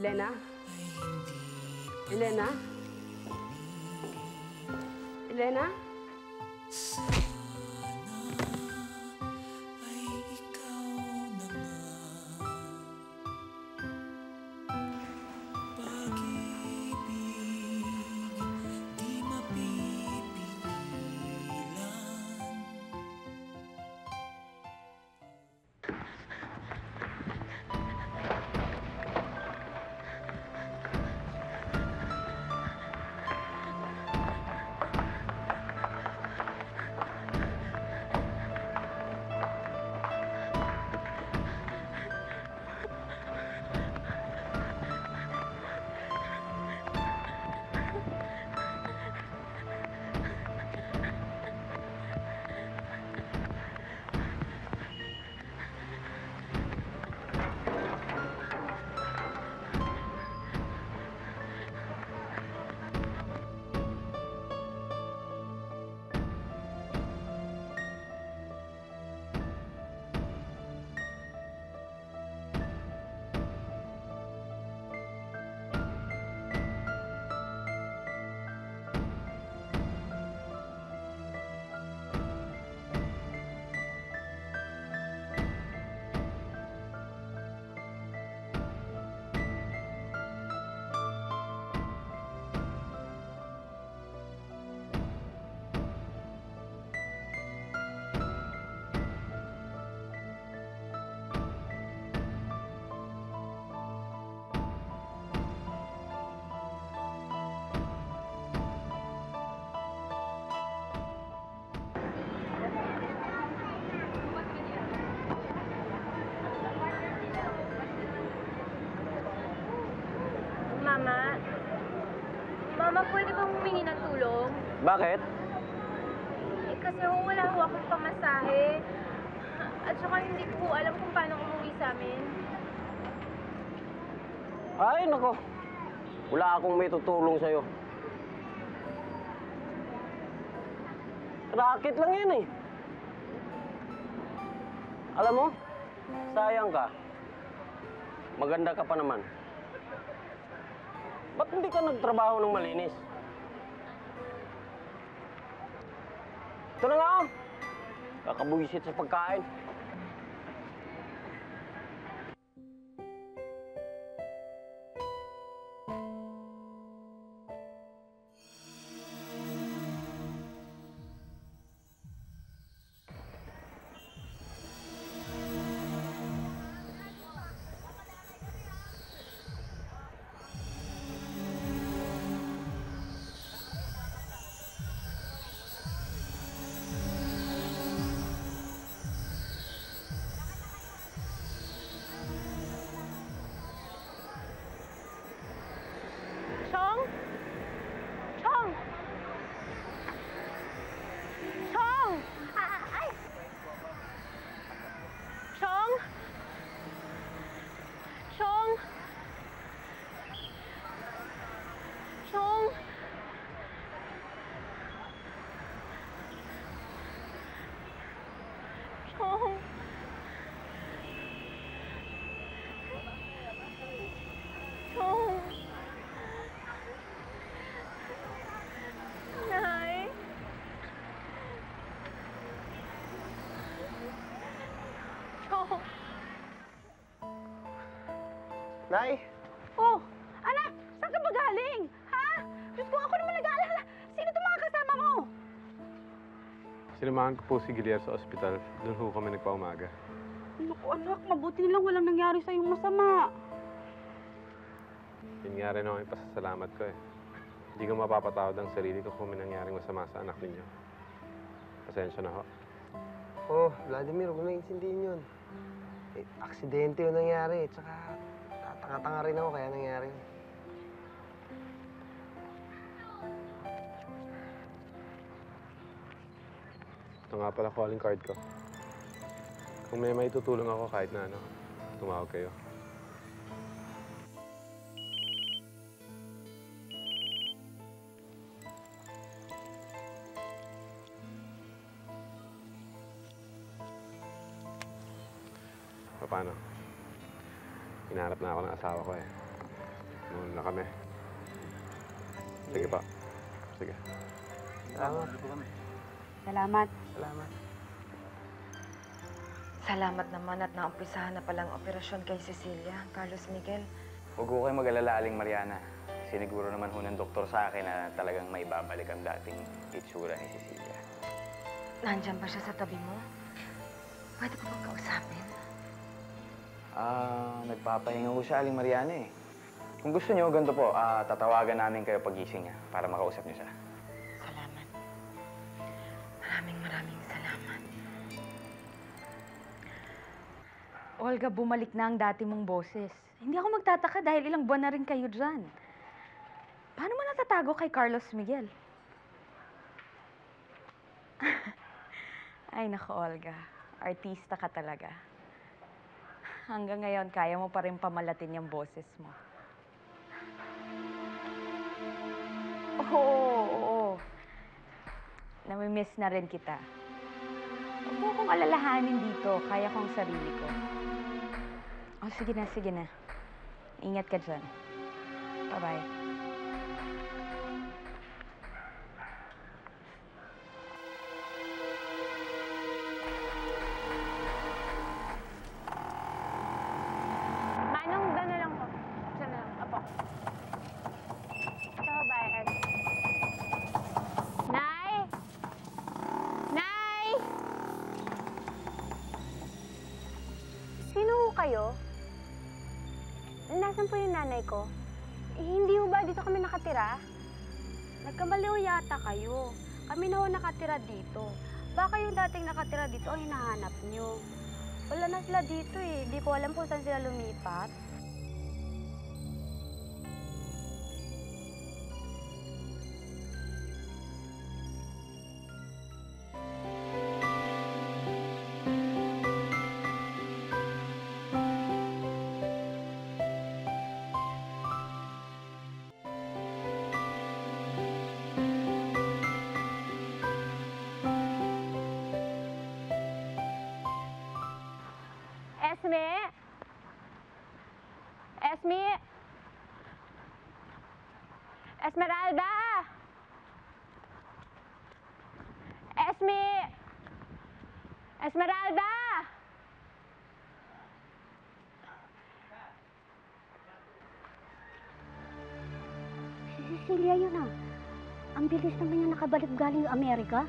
Elena? Elena? Elena? Mama? Mama, pwede bang humingi ng tulong? Bakit? Eh, kasi wala ho akong pamasahe. At saka hindi ko alam kung paano umuwi sa amin. Ay, nako. Wala akong may tutulong sa'yo. Racket lang yan eh. Alam mo, sayang ka. Maganda ka pa naman. Ba't hindi ka nagtrabaho ng malinis? Ito na nga oh. Kakabuisit sa pagkain. Chong? Chong! Chong! Ay! Chong? Chong? Chong? Chong? Chong? Nay? Chong? Nay! Oh! Anak! Saan ka ba galing? Ha? Diyos ko, ako naman nag-aalala. Sino itong mga kasama mo? Sinamahan ko po si Gilear sa ospital. Doon ho kami nagpaumaga. Naku anak, mabuti nilang walang nangyari sa'yong masama. Yun nga rin ako yung pasasalamat ko eh. Hindi ko mapapatawad ang sarili ko kung may nangyaring masama sa anak ninyo. Pasensya na ho. Oh, Vladimir, huwag mo na intindihin yun. Eh, aksidente yung nangyari. Tsaka, tatanga-tanga rin ako kaya nangyari. Ito nga pala calling card ko. Kung may maitutulong ako kahit na ano, tumawag kayo. Paano? Hinahanap na ako ng asawa ko eh. Muna kami. Sige pa. Sige. Salamat. Salamat. Salamat. Salamat naman at naumpisahan na palang operasyon kay Cecilia, Carlos Miguel. Huwag ko kayo mag-alala, Aling Mariana. Siniguro naman ho ng doktor sa akin na talagang may babalik ang dating itsura ni Cecilia. Nandiyan ba siya sa tabi mo? Pwede ko bang kausapin? Nagpapahinga ho siya, Aling Mariana eh. Kung gusto niyo, ganito po, tatawagan namin kayo pagising niya para makausap niyo siya. Salamat. Maraming salamat. Olga, bumalik na ang dati mong boses. Hindi ako magtataka dahil ilang buwan na rin kayo dyan. Paano mo natatago kay Carlos Miguel? Ay, nako, Olga. Artista ka talaga. Hanggang ngayon, kaya mo pa rin pamalatin yung boses mo. Oo. Namimiss na rin kita. Huwag mo akong alalahanin dito. Kaya ko ang sarili ko. Oh, sige na. Ingat ka dyan. Bye-bye. Manong, gano'n lang po. Diyan na lang. Apo. Ito ho, bayad. Nay! Nay! Sino ho kayo? Nasaan po yung nanay ko? Hindi ho ba dito kami nakatira? Nagkamali ho yata kayo. Kami na ho nakatira dito. Baka yung dating nakatira dito ang hinahanap nyo. Wala na sila dito eh. Di ko alam kung saan sila lumipat. Esme! Esmeralda! Esme! Esmeralda! Si Cecilia yun ah. Ang bilis naman niya nakabalik galing Amerika.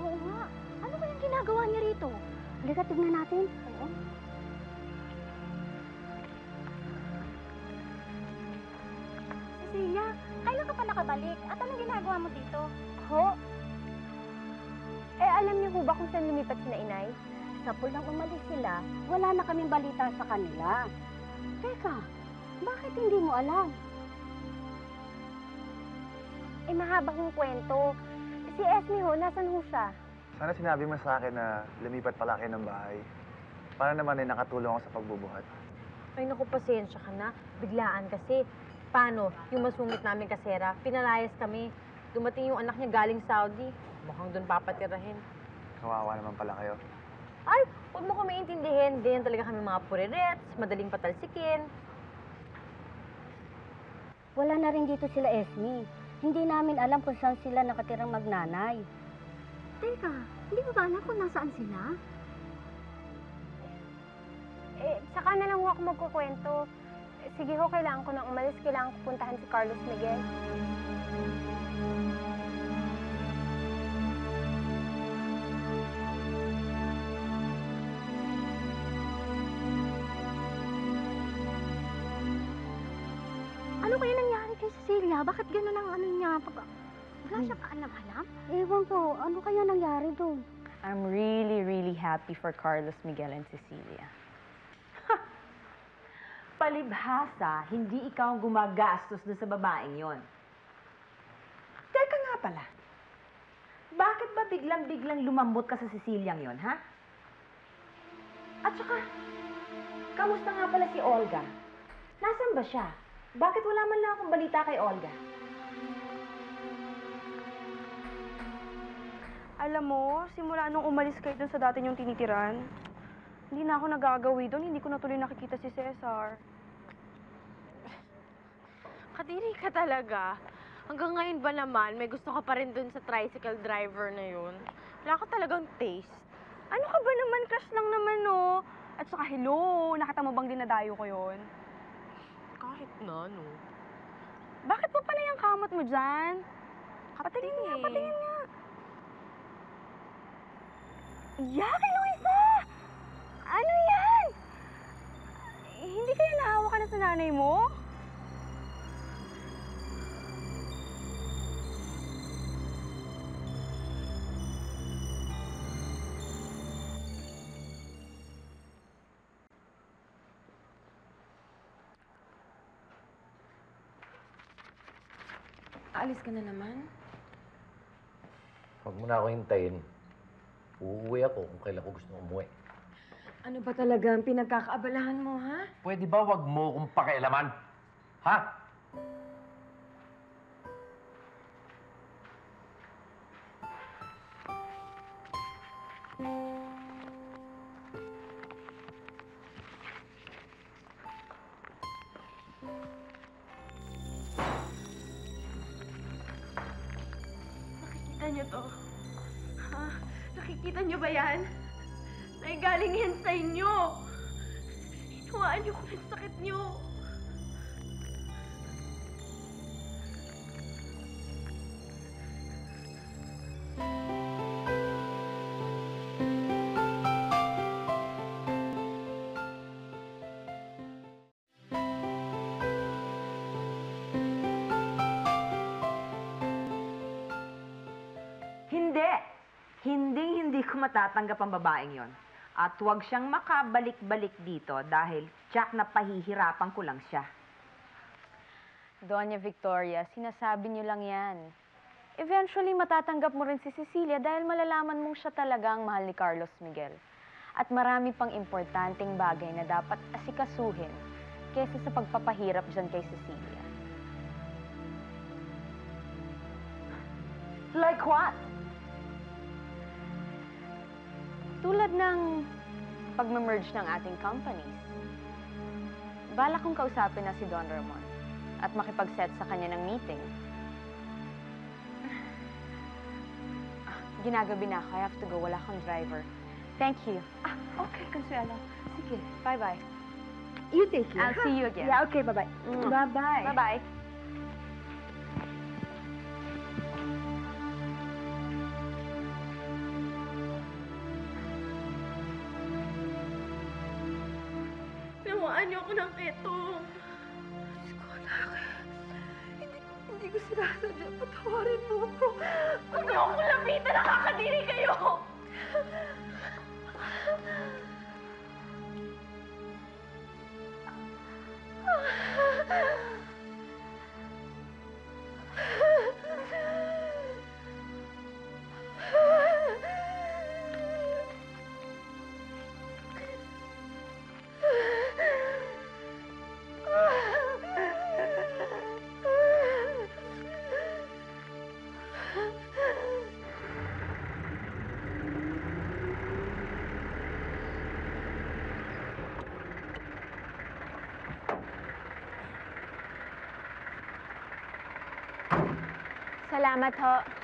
Oo nga. Ano kayang ginagawa niya rito? Halika, tignan natin. Oo. Cecilia, kailan ka pa nakabalik? At anong ginagawa mo dito? Ho? Alam niyo ho ba kung saan lumipat sila, inay? Sa pulang umalis sila, wala na kaming balita sa kanila. Teka, bakit hindi mo alam? Mahaba hong kwento. Si Esme ho, nasan ho siya? Sana sinabi mo sa akin na lumipat pala kayo ng bahay. Para naman ay nakatulong ako sa pagbubuhat. Ay naku, pasensya ka na. Biglaan kasi. Paano? Yung masungit namin kasera, pinalayas kami. Dumating yung anak niya galing Saudi. Mukhang doon papatirahin. Kawawa naman pala kayo. Ay, huwag mo kami intindihin. Ganyan talaga kami mga purerets, madaling patalsikin. Wala na rin dito sila Esme. Hindi namin alam kung saan sila nakatirang magnanay. Teka, hindi mo ba alam kung nasaan sila? Saka na lang ho ako magkukwento. Sige ho, kailangan ko nang umalis. Kailangan ko puntahan si Carlos Miguel. Ano kaya nangyari kay Cecilia? Bakit gano'n ang ano niya? Wala siya kaalam-alam? Ewan ko, ano kaya nangyari doon? I'm really happy for Carlos Miguel and Cecilia. Palibhasa, hindi ikaw ang gumagastos doon sa babaeng yon. Teka nga pala, bakit ba biglang lumambot ka sa Ceciliang yon, ha? At saka, kamusta nga pala si Olga? Nasaan ba siya? Bakit wala man lang akong balita kay Olga? Alam mo, simula nung umalis kayo doon sa dati niyong tinitiran, hindi na ako nagagawi doon. Hindi ko na tuloy nakikita si Cesar. Nakakadiri ka talaga. Hanggang ngayon ba naman, may gusto ka pa rin dun sa tricycle driver na yun? Wala ka talagang taste. Ano ka ba naman? Crush lang naman, no? At saka, hello, nakita mo bang dinadayo ko yon? Kahit na, no? Bakit mo panay ang kamot mo dyan? Patingin nga, patingin nga. Yaki, Luisa! Ano yan? Hindi kaya nahawa ka na sa nanay mo? Aalis ka na naman? Huwag mo na ako hintayin. Uuwi ako kung kailan ko gusto umuwi. Ano ba talaga ang pinagkakaabalahan mo, ha? Pwede ba wag mo kong pakialaman? Ha? Nakikita niyo to? Ha? Nakikita niyo ba yan? Naigaling yan sa inyo! Hinuhaan niyo kung ang sakit niyo! Hindi! Hindi ko matatanggap ang babaeng yon. At huwag siyang makabalik-balik dito dahil tiyak na pahihirapan ko lang siya. Doña Victoria, sinasabi niyo lang yan. Eventually, matatanggap mo rin si Cecilia dahil malalaman mong siya talaga ang mahal ni Carlos Miguel. At marami pang importanteng bagay na dapat asikasuhin kaysa sa pagpapahirap dyan kay Cecilia. Like what? Tulad ng pag-merge ng ating companies. Balak kong kausapin na si Don Ramon at makipag-set sa kanya ng meeting. Ginagabi na ako. I have to go. Wala akong driver. Thank you. Okay, Consuelo. Sige. Bye-bye. You take care. I'll see you again. Yeah, okay, bye-bye. Bye-bye. Bye-bye. Nawaan niyo ako ng ketong. Diyos ko, anak. Hindi ko sinasadya. Patawarin mo ako. Huwag niyo akong lapitan! Nakakadiri kayo! Salamat ho.